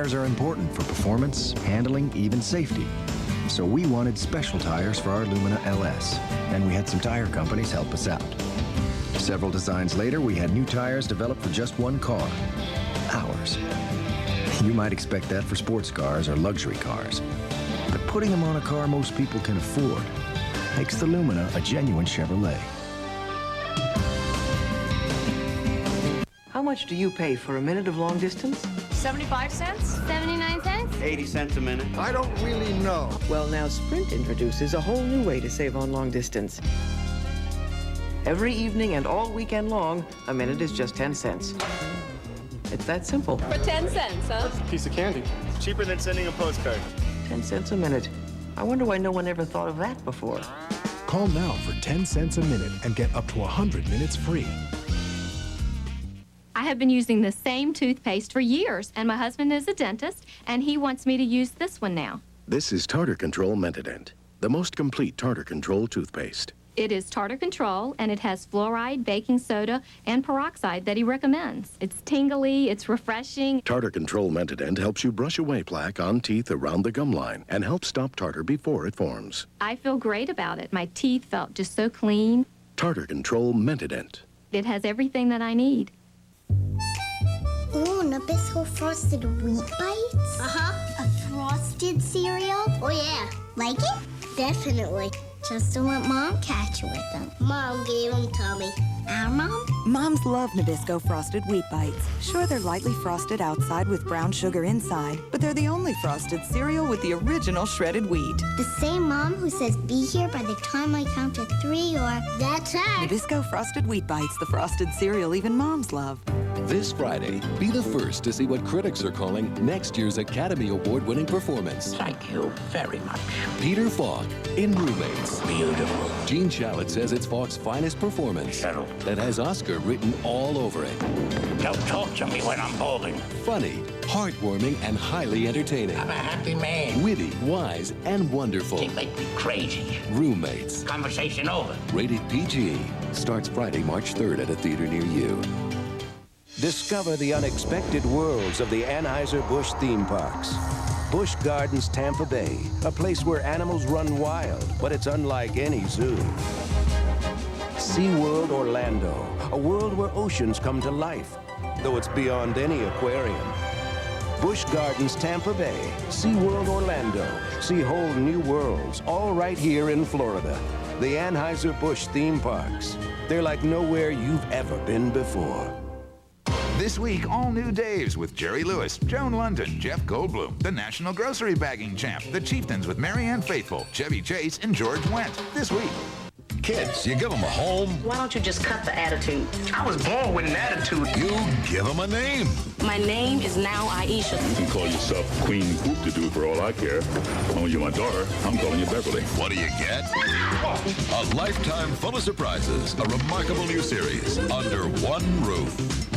Tires are important for performance, handling, even safety. So we wanted special tires for our Lumina LS, and we had some tire companies help us out. Several designs later, we had new tires developed for just one car, ours. You might expect that for sports cars or luxury cars, but putting them on a car most people can afford makes the Lumina a genuine Chevrolet. How much do you pay for a minute of long distance? 75 cents? 79 cents? 80 cents a minute. I don't really know. Well, now Sprint introduces a whole new way to save on long distance. Every evening and all weekend long, a minute is just 10 cents. It's that simple. For 10 cents, huh? That's a piece of candy. It's cheaper than sending a postcard. 10 cents a minute. I wonder why no one ever thought of that before. Call now for 10 cents a minute and get up to 100 minutes free. I have been using the same toothpaste for years, and my husband is a dentist, and he wants me to use this one now. This is Tartar Control Mentadent, the most complete tartar control toothpaste. It is tartar control, and it has fluoride, baking soda, and peroxide that he recommends. It's tingly, it's refreshing. Tartar Control Mentadent helps you brush away plaque on teeth around the gum line and helps stop tartar before it forms. I feel great about it. My teeth felt just so clean. Tartar Control Mentadent. It has everything that I need. Ooh, Nabisco Frosted Wheat Bites? Uh-huh. A frosted cereal? Oh, yeah. Like it? Definitely. Just don't let Mom catch you with them. Mom gave them to me. Our Mom? Moms love Nabisco Frosted Wheat Bites. Sure, they're lightly frosted outside with brown sugar inside, but they're the only frosted cereal with the original shredded wheat. The same Mom who says be here by the time I count to 3 or... That's right. Nabisco Frosted Wheat Bites, the frosted cereal even moms love. This Friday, be the first to see what critics are calling next year's Academy Award-winning performance. Thank you very much. Peter Falk in Roommates. Beautiful. Gene Shalit says it's Falk's finest performance Settled. that has Oscar written all over it. Don't torture me when I'm balding. Funny, heartwarming, and highly entertaining. I'm a happy man. Witty, wise, and wonderful. They make me crazy. Roommates. Conversation over. Rated PG. Starts Friday, March 3rd at a theater near you. Discover the unexpected worlds of the Anheuser-Busch theme parks. Busch Gardens Tampa Bay, a place where animals run wild, but it's unlike any zoo. SeaWorld Orlando, a world where oceans come to life, though it's beyond any aquarium. Busch Gardens Tampa Bay, SeaWorld Orlando. See whole new worlds, all right here in Florida. The Anheuser-Busch theme parks. They're like nowhere you've ever been before. This week, all new Daves with Jerry Lewis, Joan London, Jeff Goldblum, the National Grocery Bagging Champ, the Chieftains with Marianne Faithfull, Chevy Chase, and George Wendt. This week. Kids, you give them a home. Why don't you just cut the attitude? I was born with an attitude. You give them a name. My name is now Aisha. You can call yourself Queen Whoop-de-Doo for all I care. Oh, you're my daughter. I'm calling you Beverly. What do you get? A lifetime full of surprises. A remarkable new series under one roof.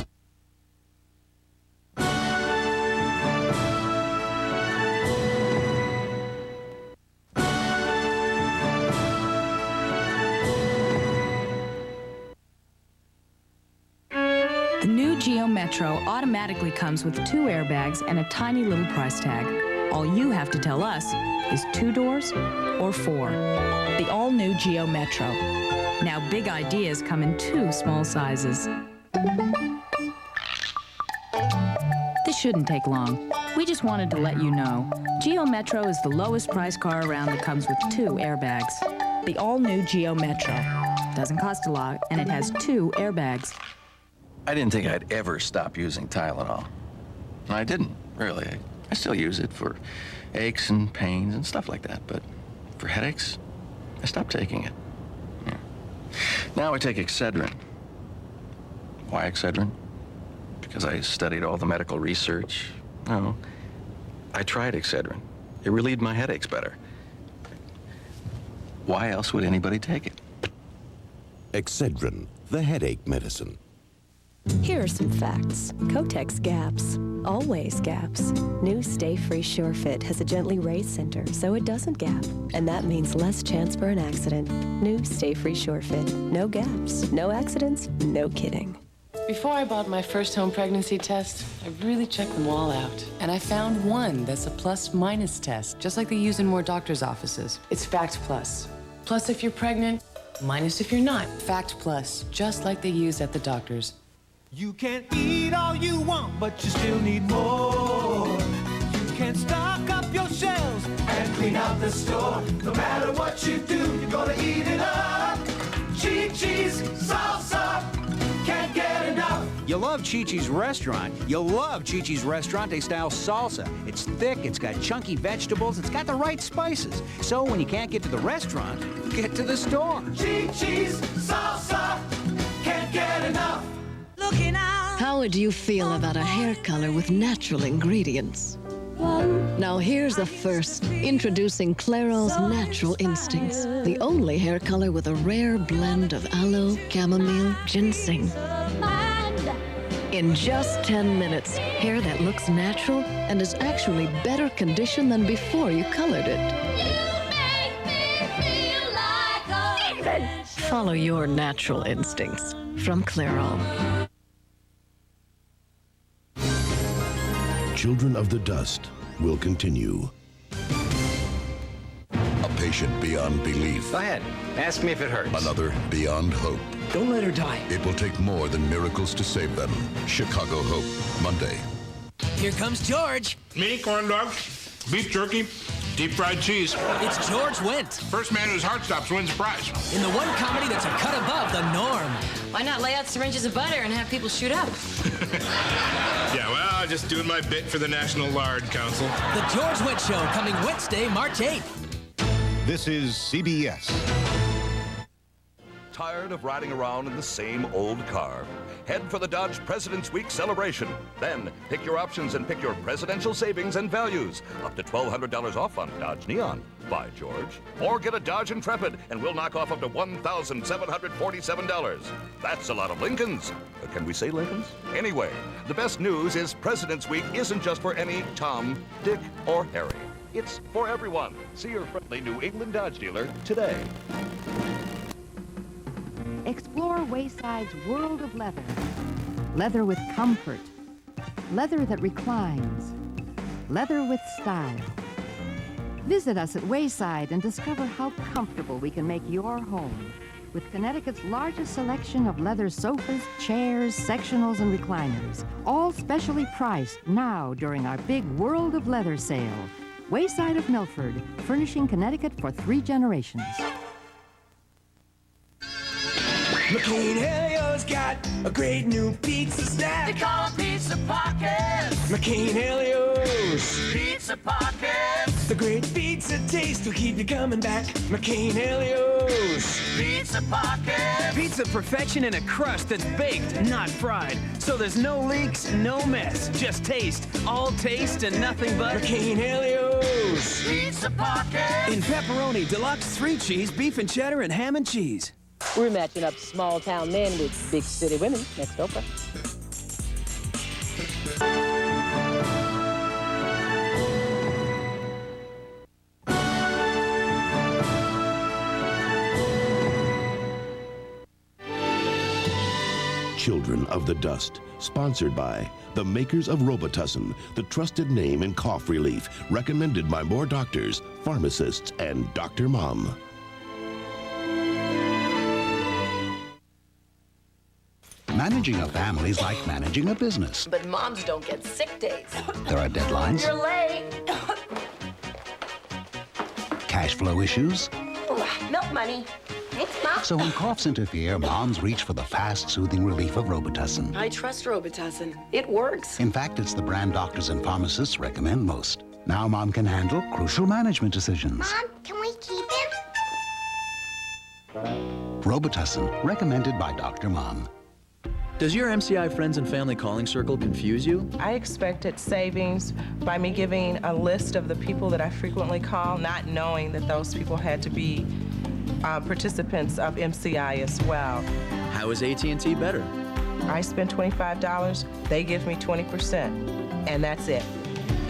The new Geo Metro automatically comes with 2 airbags and a tiny little price tag. All you have to tell us is 2 doors or 4. The all-new Geo Metro. Now big ideas come in 2 small sizes. This shouldn't take long. We just wanted to let you know. Geo Metro is the lowest price car around that comes with 2 airbags. The all-new Geo Metro. Doesn't cost a lot, and it has 2 airbags. I didn't think I'd ever stop using Tylenol. And I didn't, really. I still use it for aches and pains and stuff like that, but for headaches, I stopped taking it. Yeah. Now I take Excedrin. Why Excedrin? Because I studied all the medical research. No, I tried Excedrin. It relieved my headaches better. Why else would anybody take it? Excedrin, the headache medicine. Here are some facts. Kotex gaps. Always gaps. New Stay Free Sure Fit has a gently raised center, so it doesn't gap. And that means less chance for an accident. New Stay Free Sure Fit. No gaps, no accidents, no kidding. Before I bought my first home pregnancy test, I really checked them all out. And I found one that's a plus-minus test, just like they use in more doctors' offices. It's Fact Plus. Plus if you're pregnant, minus if you're not. Fact Plus, just like they use at the doctors. You can eat all you want, but you still need more. You can stock up your shelves and clean out the store. No matter what you do, you're gonna eat it up. Chi-Chi's salsa, can't get enough. You love Chi-Chi's restaurant. You'll love Chi-Chi's restaurante-style salsa. It's thick, it's got chunky vegetables, it's got the right spices. So when you can't get to the restaurant, get to the store. Chi-Chi's salsa, can't get enough. Looking out. How would you feel about a hair color with natural ingredients? Now here's a first. Introducing Clairol's Natural Instincts, the only hair color with a rare blend of aloe, chamomile, ginseng. In just 10 minutes, hair that looks natural and is actually better conditioned than before you colored it. Follow your natural instincts from Clairol. Children of the Dust will continue. A patient beyond belief. Go ahead. Ask me if it hurts. Another beyond hope. Don't let her die. It will take more than miracles to save them. Chicago Hope, Monday. Here comes George. Mini corn dogs, beef jerky, deep fried cheese. It's George Wendt. First man whose heart stops wins a prize. In the one comedy that's a cut above the norm. Why not lay out syringes of butter and have people shoot up? Yeah, well, just doing my bit for the National Lard Council. The George Wendt Show, coming Wednesday, March 8th. This is CBS. Tired of riding around in the same old car? Head for the Dodge President's Week celebration. Then pick your options and pick your presidential savings and values. Up to $1,200 off on Dodge Neon. By George. Or get a Dodge Intrepid and we'll knock off up to $1,747. That's a lot of Lincolns. Can we say Lincolns? Anyway, the best news is President's Week isn't just for any Tom, Dick, or Harry. It's for everyone. See your friendly New England Dodge dealer today. Explore Wayside's world of leather. Leather with comfort. Leather that reclines. Leather with style. Visit us at Wayside and discover how comfortable we can make your home. With Connecticut's largest selection of leather sofas, chairs, sectionals, and recliners. All specially priced now during our big World of Leather sale. Wayside of Milford, furnishing Connecticut for 3 generations. McCain Helio's got a great new pizza snack. They call them Pizza Pockets. McCain Helio's Pizza Pockets. The great pizza taste will keep you coming back. McCain Helio's Pizza Pockets. Pizza perfection in a crust that's baked, not fried. So there's no leaks, no mess. Just taste. All taste and nothing but McCain Helio's Pizza Pockets. In pepperoni, deluxe, 3 cheese, beef and cheddar, and ham and cheese. We're matching up small town men with big city women. Next Oprah. Children of the Dust, sponsored by the makers of Robitussin, the trusted name in cough relief, recommended by more doctors, pharmacists, and Dr. Mom. Managing a family is like managing a business. But moms don't get sick days. There are deadlines, You're late. cash flow issues. Milk money. Thanks, Mom. So when coughs interfere, moms reach for the fast, soothing relief of Robitussin. I trust Robitussin. It works. In fact, it's the brand doctors and pharmacists recommend most. Now Mom can handle crucial management decisions. Mom, can we keep him? Robitussin, recommended by Dr. Mom. Does your MCI Friends and Family Calling Circle confuse you? I expected savings by me giving a list of the people that I frequently call, not knowing that those people had to be participants of MCI as well. How is AT&T better? I spend $25, they give me 20%, and that's it.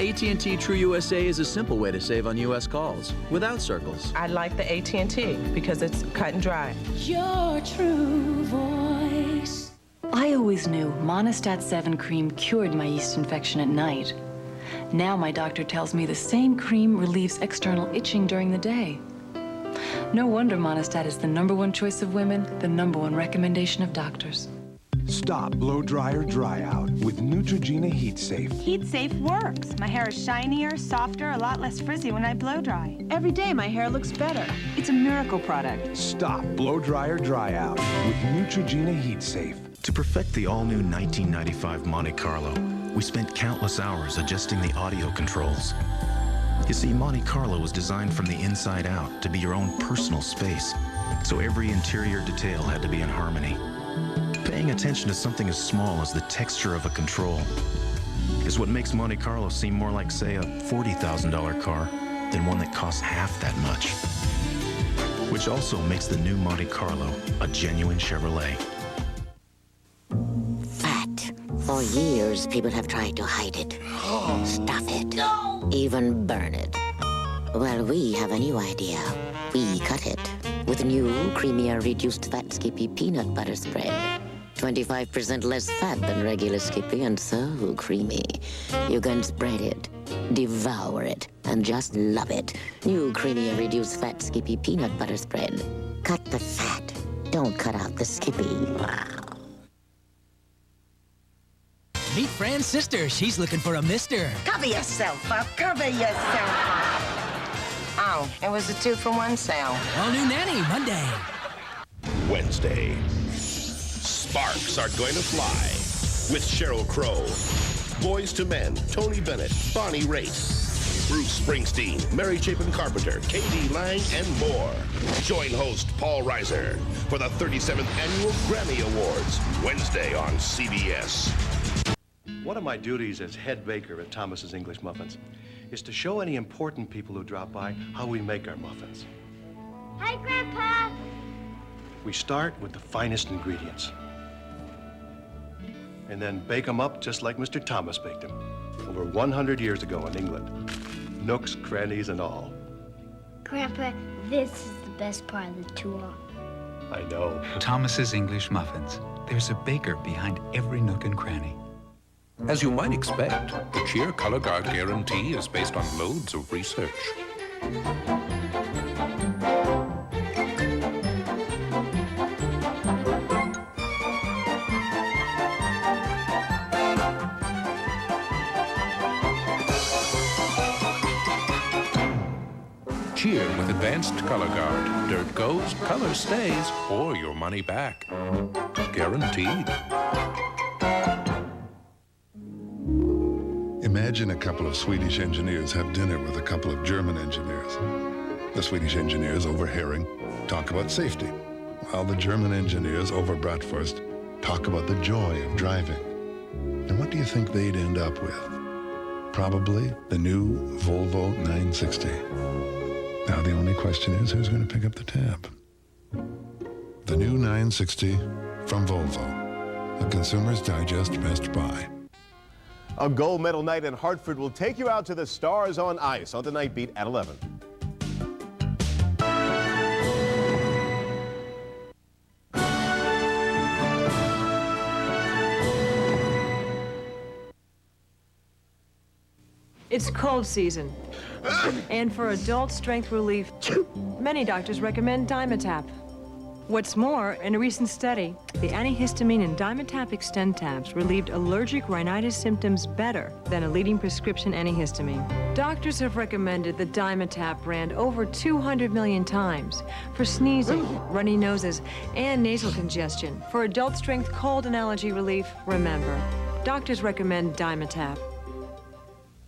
AT&T True USA is a simple way to save on U.S. calls, without circles. I like the AT&T because it's cut and dry. Your true voice. I always knew Monistat 7 cream cured my yeast infection at night. Now my doctor tells me the same cream relieves external itching during the day. No wonder Monistat is the #1 choice of women, the #1 recommendation of doctors. Stop blow dry or dry out with Neutrogena Heat Safe. Heat Safe works. My hair is shinier, softer, a lot less frizzy when I blow dry. Every day my hair looks better. It's a miracle product. Stop blow dry or dry out with Neutrogena Heat Safe. To perfect the all-new 1995 Monte Carlo, we spent countless hours adjusting the audio controls. You see, Monte Carlo was designed from the inside out to be your own personal space, so every interior detail had to be in harmony. Paying attention to something as small as the texture of a control is what makes Monte Carlo seem more like, say, a $40,000 car than one that costs half that much. Which also makes the new Monte Carlo a genuine Chevrolet. Fat. For years, people have tried to hide it, stuff it, even burn it. Well, we have a new idea. We cut it with new, creamier, reduced fat Skippy peanut butter spread. 25% less fat than regular Skippy and so creamy. You can spread it, devour it, and just love it. New, creamier, reduced fat Skippy peanut butter spread. Cut the fat. Don't cut out the Skippy. Meet Fran's sister. She's looking for a mister. Cover yourself up. Cover yourself up. Oh, it was a 2-for-1 sale. All new nanny, Monday. Wednesday. Sparks are going to fly with Sheryl Crow, Boys to Men, Tony Bennett, Bonnie Raitt, Bruce Springsteen, Mary Chapin Carpenter, K.D. Lang, and more. Join host Paul Reiser for the 37th Annual Grammy Awards, Wednesday on CBS. One of my duties as head baker at Thomas's English Muffins is to show any important people who drop by how we make our muffins. Hi, Grandpa. We start with the finest ingredients and then bake them up just like Mr. Thomas baked them over 100 years ago in England. Nooks, crannies, and all. Grandpa, this is the best part of the tour. I know. Thomas's English Muffins. There's a baker behind every nook and cranny. As you might expect, the Cheer Color Guard guarantee is based on loads of research. Cheer with Advanced Color Guard. Dirt goes, color stays, or your money back. Guaranteed. Imagine a couple of Swedish engineers have dinner with a couple of German engineers. The Swedish engineers over herring talk about safety, while the German engineers over bratwurst talk about the joy of driving. And what do you think they'd end up with? Probably the new Volvo 960. Now the only question is, who's going to pick up the tab? The new 960 from Volvo. A Consumer's Digest Best Buy. A gold medal night in Hartford will take you out to the Stars on Ice on Tonight Beat at 11. It's cold season. And for adult strength relief, many doctors recommend Dimetap. What's more, in a recent study, the antihistamine in Dimetap Extend tabs relieved allergic rhinitis symptoms better than a leading prescription antihistamine. Doctors have recommended the Dimetap brand over 200 million times for sneezing, runny noses, and nasal congestion. For adult strength cold and allergy relief, remember, doctors recommend Dimetap.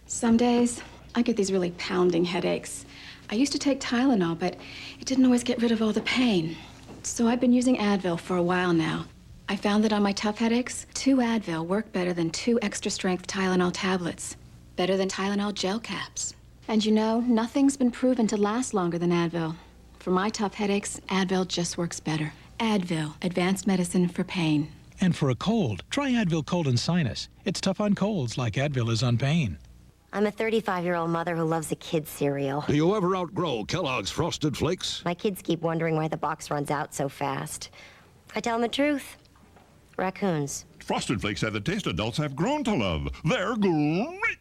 Some days, I get these really pounding headaches. I used to take Tylenol, but it didn't always get rid of all the pain. So I've been using Advil for a while now. I found that on my tough headaches, 2 Advil work better than 2 extra-strength Tylenol tablets. Better than Tylenol gel caps. And you know, nothing's been proven to last longer than Advil. For my tough headaches, Advil just works better. Advil, advanced medicine for pain. And for a cold, try Advil Cold and Sinus. It's tough on colds like Advil is on pain. I'm a 35-year-old mother who loves a kid's cereal. Do you ever outgrow Kellogg's Frosted Flakes? My kids keep wondering why the box runs out so fast. I tell them the truth. Raccoons. Frosted Flakes have the taste adults have grown to love. They're great!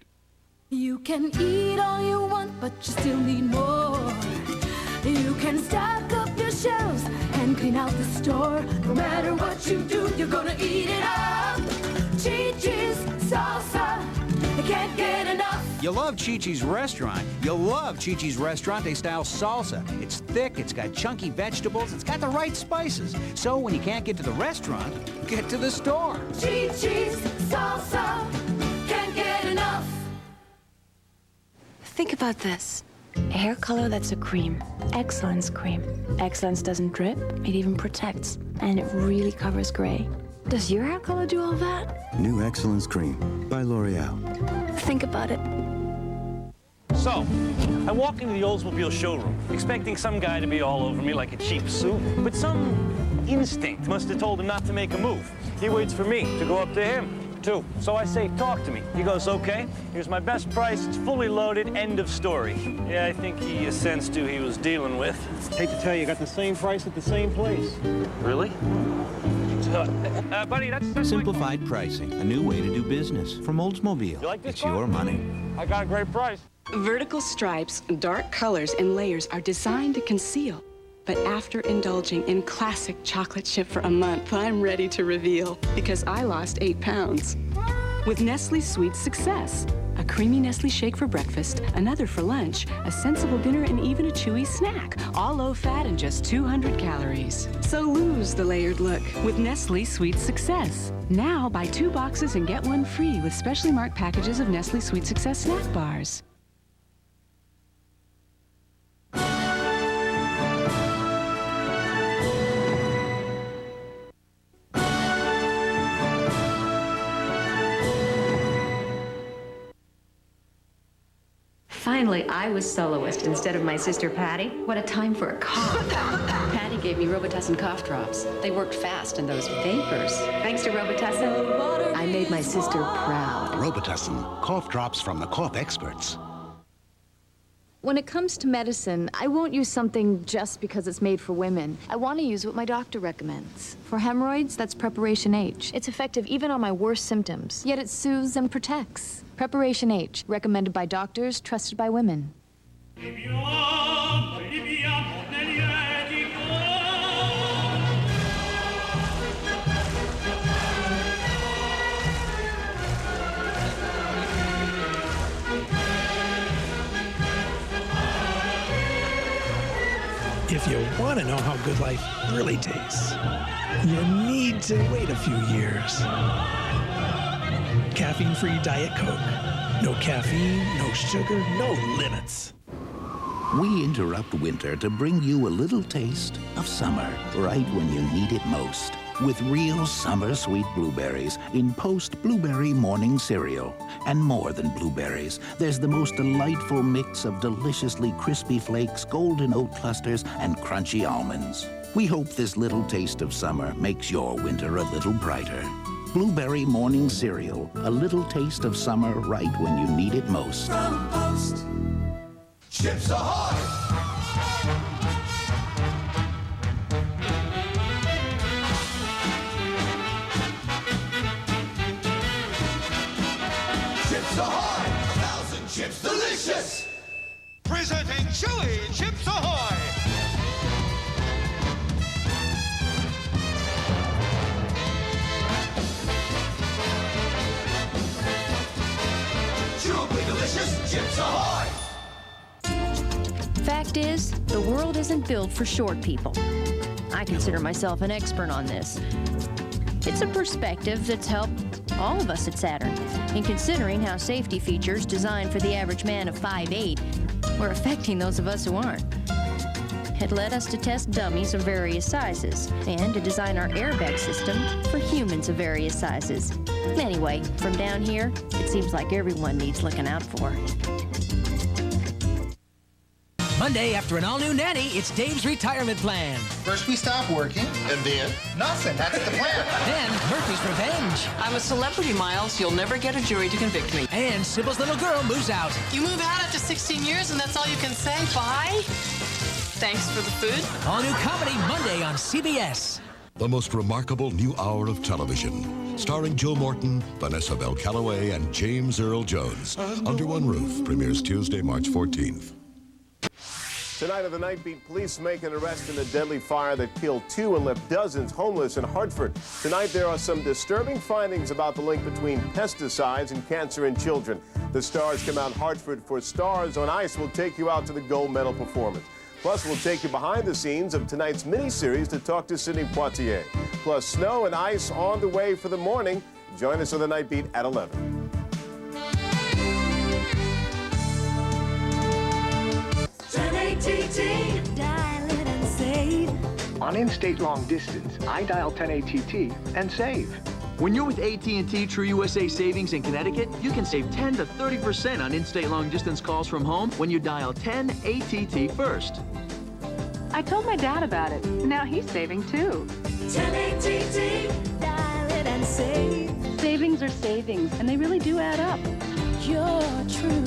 You can eat all you want, but you still need more. You can stock up your shelves and clean out the store. No matter what you do, you're gonna eat it up. Chi-Chi's salsa, you can't get enough. You love Chi-Chi's restaurant. You love Chi-Chi's restaurant-style salsa. It's thick, it's got chunky vegetables, it's got the right spices. So when you can't get to the restaurant, get to the store. Chi-Chi's salsa, can't get enough. Think about this. A hair color that's a cream. Excellence cream. Excellence doesn't drip, it even protects. And it really covers gray. Does your hair color do all that? New Excellence Cream by L'Oreal. Think about it. So, I walk into the Oldsmobile showroom, expecting some guy to be all over me like a cheap suit, but some instinct must have told him not to make a move. He waits for me to go up to him, too. So I say, talk to me. He goes, okay, here's my best price, it's fully loaded, end of story. Yeah, I think he sensed who he was dealing with. Hate to tell you, got the same price at the same place. Really? Buddy, that's Simplified pricing, a new way to do business. From Oldsmobile, You like this it's car? your money. I got a great price. Vertical stripes, dark colors, and layers are designed to conceal. But after indulging in classic chocolate chip for a month, I'm ready to reveal because I lost 8 pounds. With Nestle Sweet Success, a creamy Nestle shake for breakfast, another for lunch, a sensible dinner, and even a chewy snack, all low fat and just 200 calories. So lose the layered look with Nestle Sweet Success. Now buy 2 boxes and get 1 free with specially marked packages of Nestle Sweet Success snack bars. Finally, I was soloist instead of my sister Patty. What a time for a cough. Patty gave me Robitussin cough drops. They worked fast, and those vapors. Thanks to Robitussin, I made my sister proud. Robitussin, cough drops from the cough experts. When it comes to medicine, I won't use something just because it's made for women. I want to use what my doctor recommends. For hemorrhoids, that's Preparation H. It's effective even on my worst symptoms, yet it soothes and protects. Preparation H, recommended by doctors, trusted by women. If you want to know how good life really tastes, you need to wait a few years. Caffeine-free Diet Coke. No caffeine, no sugar, no limits. We interrupt winter to bring you a little taste of summer, right when you need it most. With real summer sweet blueberries in Post-Blueberry Morning Cereal. And more than blueberries, there's the most delightful mix of deliciously crispy flakes, golden oat clusters, and crunchy almonds. We hope this little taste of summer makes your winter a little brighter. Blueberry Morning Cereal, a little taste of summer right when you need it most. From Post, Chips Ahoy! Chips Ahoy! 1,000 chips delicious! Presenting Chili Chips Ahoy! Chewably delicious Chips Ahoy! Fact is, the world isn't built for short people. I consider myself an expert on this. It's a perspective that's helped all of us at Saturn in considering how safety features designed for the average man of 5'8" were affecting those of us who aren't. It led us to test dummies of various sizes and to design our airbag system for humans of various sizes. Anyway, from down here, it seems like everyone needs looking out for. Monday, after an all-new nanny, it's Dave's retirement plan. First we stop working. And then? Nothing. That's the plan. Then Murphy's revenge. I'm a celebrity, Miles. You'll never get a jury to convict me. And Sybil's little girl moves out. You move out after 16 years and that's all you can say? Bye? Thanks for the food. All new comedy Monday on CBS. the most remarkable new hour of television. Starring Joe Morton, Vanessa Bell Calloway, and James Earl Jones. Under One Roof premieres Tuesday, March 14th. Tonight on the Night Beat, police make an arrest in a deadly fire that killed 2 and left dozens homeless in Hartford. Tonight there are some disturbing findings about the link between pesticides and cancer in children. The stars come out Hartford for Stars on Ice. We'll take you out to the gold medal performance. Plus, we'll take you behind the scenes of tonight's mini-series to talk to Sidney Poitier. Plus, snow and ice on the way for the morning. Join us on the Night Beat at 11. Dial it and save. On in-state long distance, I dial 10-ATT and save. When you're with AT&T True USA Savings in Connecticut, you can save 10 to 30% on in-state long-distance calls from home when you dial 10-ATT first. I told my dad about it. Now he's saving too. 10-ATT, dial it and save. Savings are savings, and they really do add up. Your true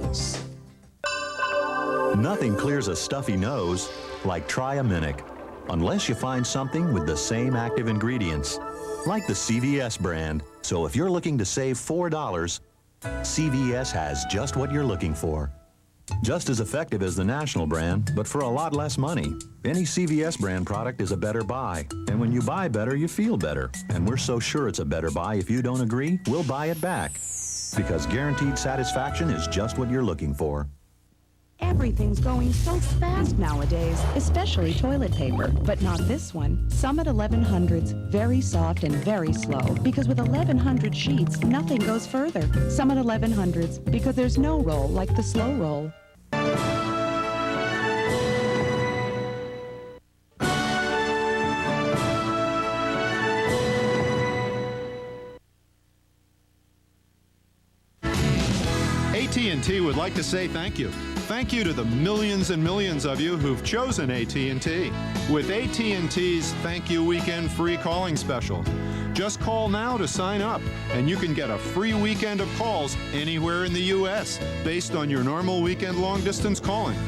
voice. Nothing clears a stuffy nose like Triaminic, unless you find something with the same active ingredients, like the CVS brand. So if you're looking to save $4, CVS has just what you're looking for. Just as effective as the national brand, but for a lot less money. Any CVS brand product is a better buy. And when you buy better, you feel better. And we're so sure it's a better buy, if you don't agree, we'll buy it back. Because guaranteed satisfaction is just what you're looking for. Everything's going so fast nowadays, especially toilet paper, but not this one. Summit 1100's very soft and very slow, because with 1100 sheets, nothing goes further. Summit 1100's, because there's no roll like the slow roll. AT&T would like to say thank you. Thank you to the millions and millions of you who've chosen AT&T. With AT&T's Thank You Weekend Free Calling Special. Just call now to sign up, and you can get a free weekend of calls anywhere in the U.S. based on your normal weekend long-distance calling.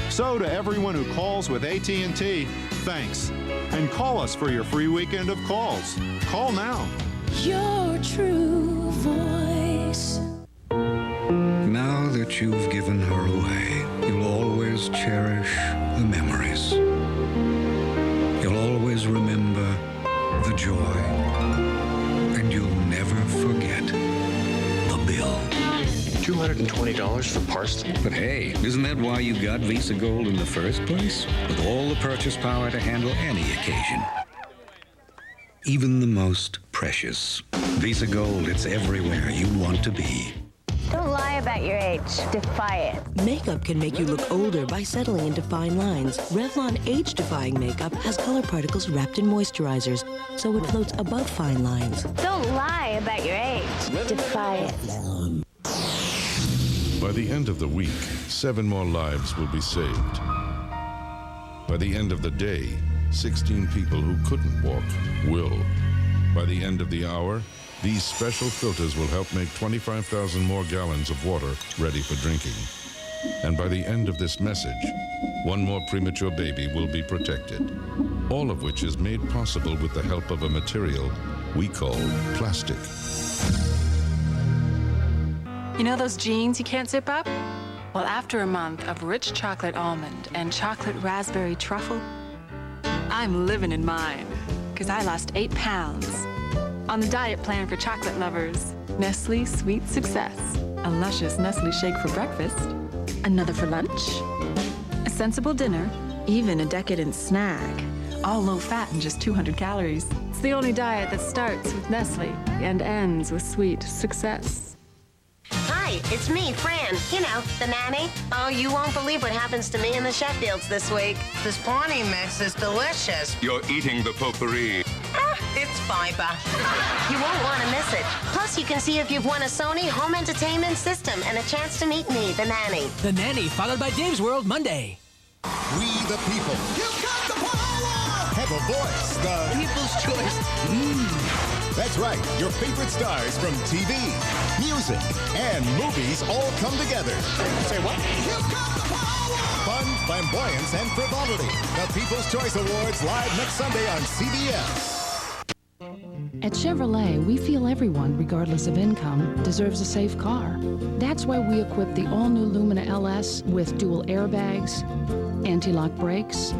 So to everyone who calls with AT&T, thanks. And call us for your free weekend of calls. Call now. Your true voice. Now that you've given her away, you'll always cherish the memories. You'll always remember the joy. And you'll never forget the bill. $220 for parsley? But hey, isn't that why you got Visa Gold in the first place? With all the purchase power to handle any occasion. Even the most precious. Visa Gold, it's everywhere you want to be. Don't lie about your age. Defy it. Makeup can make you look older by settling into fine lines. Revlon age-defying makeup has color particles wrapped in moisturizers, so it floats above fine lines. Don't lie about your age. Defy it. By the end of the week, 7 more lives will be saved. By the end of the day, 16 people who couldn't walk will. By the end of the hour, these special filters will help make 25,000 more gallons of water ready for drinking. And by the end of this message, 1 more premature baby will be protected. All of which is made possible with the help of a material we call plastic. You know those jeans you can't zip up? Well, after a month of rich chocolate almond and chocolate raspberry truffle, I'm living in mine, because I lost 8 pounds. On the diet plan for chocolate lovers, Nestle Sweet Success. A luscious Nestle shake for breakfast, another for lunch, a sensible dinner, even a decadent snack. All low fat and just 200 calories. It's the only diet that starts with Nestle and ends with sweet success. Hi, it's me, Fran. You know, the nanny. Oh, you won't believe what happens to me in the Sheffields this week. This Pawnee mix is delicious. You're eating the potpourri. It's fiber. You won't want to miss it. Plus, you can see if you've won a Sony home entertainment system and a chance to meet me, the nanny. The Nanny, followed by Dave's World, Monday. We the people. You've got the power! Have a voice. The People's Choice. That's right. Your favorite stars from TV, music, and movies all come together. Say what? You've got the power! Fun, flamboyant. flamboyance, and frivolity. The People's Choice Awards live next Sunday on CBS. At Chevrolet, we feel everyone, regardless of income, deserves a safe car. That's why we equip the all-new Lumina LS with dual airbags, anti-lock brakes,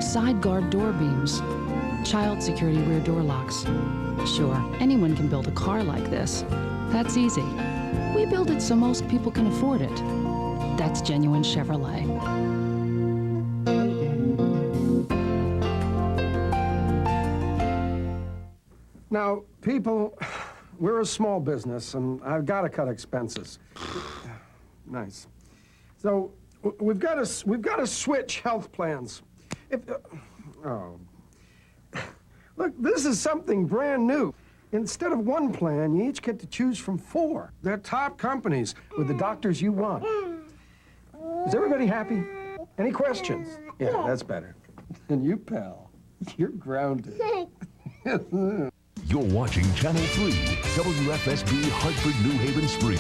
side guard door beams, child security rear door locks. Sure, anyone can build a car like this. That's easy. We build it so most people can afford it. That's genuine Chevrolet. Now, people, we're a small business, and I've got to cut expenses. Nice. So we've got to switch health plans. Look, this is something brand new. Instead of one plan, you each get to choose from 4. They're top companies with the doctors you want. Is everybody happy? Any questions? Yeah, that's better. And you, pal, you're grounded. You're watching Channel 3, WFSB Hartford-New Haven Spring.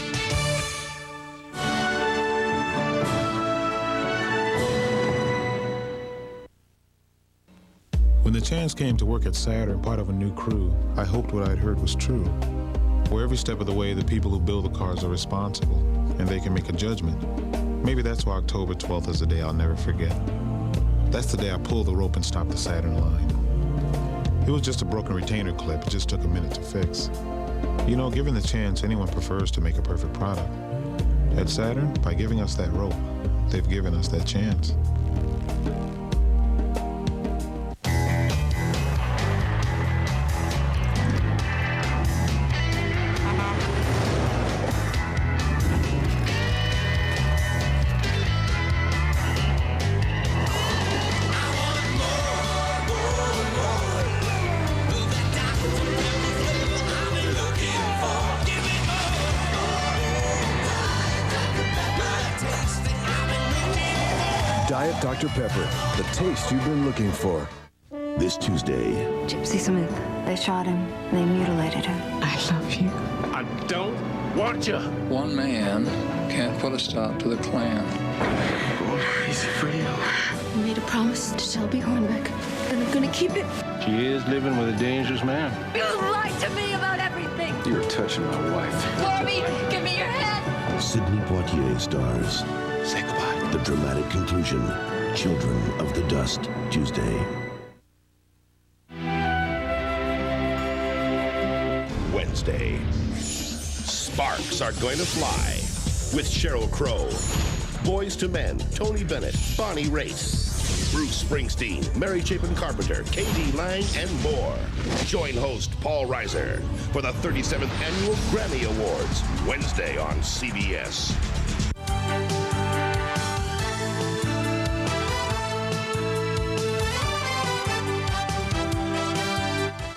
When the chance came to work at Saturn, part of a new crew, I hoped what I'd heard was true. Where every step of the way, the people who build the cars are responsible, and they can make a judgment. Maybe that's why October 12th is a day I'll never forget. That's the day I pulled the rope and stopped the Saturn line. It was just a broken retainer clip. It just took a minute to fix. You know, given the chance, anyone prefers to make a perfect product. At Saturn, by giving us that rope, they've given us that chance. Diet Dr. Pepper, the taste you've been looking for. This Tuesday. Gypsy Smith. They shot him. They mutilated him. I love you. I don't want you. One man can't put a stop to the Klan. Oh, he's real. I made a promise to Shelby Hornbeck, and I'm gonna keep it. She is living with a dangerous man. You lied to me about everything. You're touching my wife. Barbie, give me your hand. Sidney Poitier stars. Say goodbye. The dramatic conclusion, Children of the Dust, Tuesday. Wednesday. Sparks are going to fly with Sheryl Crow, Boys to Men, Tony Bennett, Bonnie Raitt, Bruce Springsteen, Mary Chapin Carpenter, K.D. Lang, and more. Join host Paul Reiser for the 37th Annual Grammy Awards, Wednesday on CBS.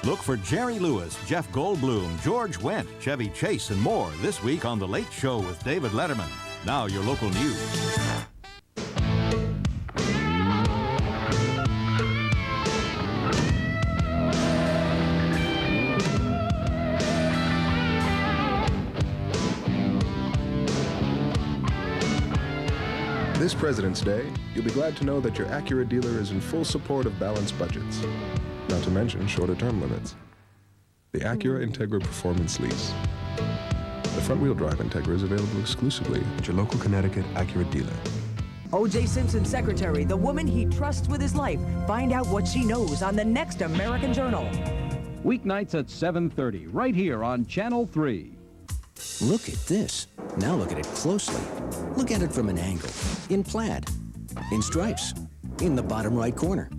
Look for Jerry Lewis, Jeff Goldblum, George Wendt, Chevy Chase, and more this week on The Late Show with David Letterman. Now your local news. This President's Day, you'll be glad to know that your Acura dealer is in full support of balanced budgets. Not to mention shorter term limits. The Acura Integra Performance Lease. The front-wheel drive Integra is available exclusively at your local Connecticut Acura dealer. O.J. Simpson's secretary, the woman he trusts with his life. Find out what she knows on the next American Journal. Weeknights at 7:30, right here on Channel 3. Look at this. Now look at it closely. Look at it from an angle. In plaid. In stripes. In the bottom right corner.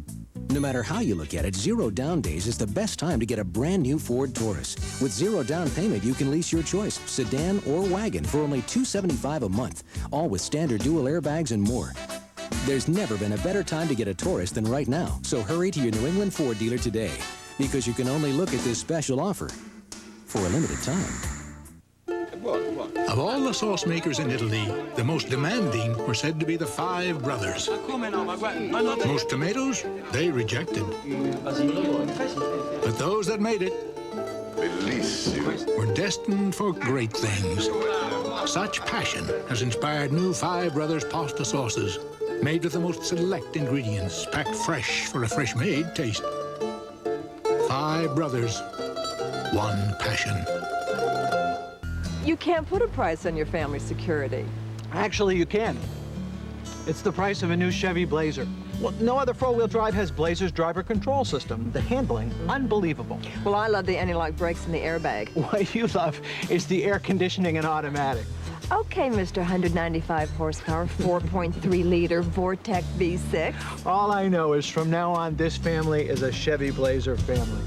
No matter how you look at it, Zero Down Days is the best time to get a brand new Ford Taurus. With zero down payment, you can lease your choice, sedan or wagon, for only $275 a month, all with standard dual airbags and more. There's never been a better time to get a Taurus than right now, so hurry to your New England Ford dealer today, because you can only look at this special offer for a limited time. Of all the sauce makers in Italy, the most demanding were said to be the Five Brothers. Most tomatoes, they rejected. But those that made it were destined for great things. Such passion has inspired new Five Brothers pasta sauces. Made with the most select ingredients, packed fresh for a fresh-made taste. 5 brothers, one passion. You can't put a price on your family security. Actually, you can. It's the price of a new Chevy Blazer. Well, no other four-wheel drive has Blazer's driver control system. The handling, unbelievable. Well, I love the anti-lock brakes and the airbag. What you love is the air conditioning and automatic. Okay, Mr. 195 horsepower, 4.3-liter Vortec V6. All I know is from now on, this family is a Chevy Blazer family.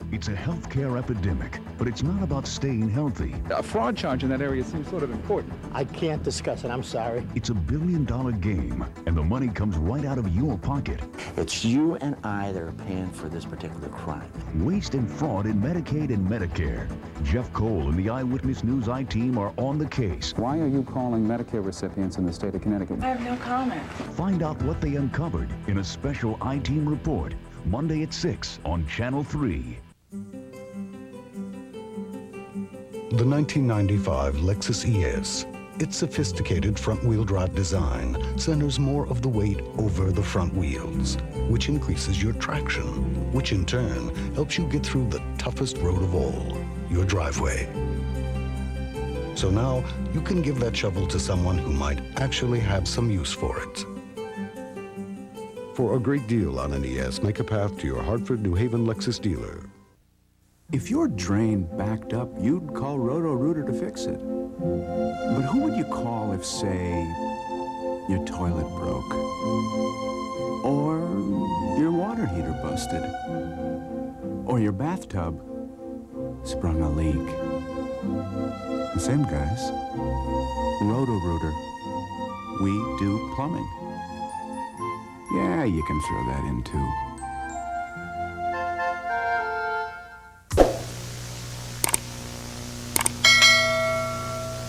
It's a healthcare epidemic, but it's not about staying healthy. A fraud charge in that area seems sort of important. I can't discuss it, I'm sorry. It's a billion-dollar game, and the money comes right out of your pocket. It's you and I that are paying for this particular crime. Waste and fraud in Medicaid and Medicare. Jeff Cole and the Eyewitness News I-Team are on the case. Why are you calling Medicare recipients in the state of Connecticut? I have no comment. Find out what they uncovered in a special I-Team report, Monday at 6 on Channel 3. The 1995 Lexus ES. Its sophisticated front-wheel drive design centers more of the weight over the front wheels, which increases your traction, which in turn helps you get through the toughest road of all, your driveway. So now you can give that shovel to someone who might actually have some use for it. For a great deal on an ES, make a path to your Hartford-New Haven Lexus dealer. If your drain backed up, you'd call Roto-Rooter to fix it. But who would you call if, say, your toilet broke? Or your water heater busted? Or your bathtub sprung a leak? The same guys. Roto-Rooter. We do plumbing. Yeah, you can throw that in too.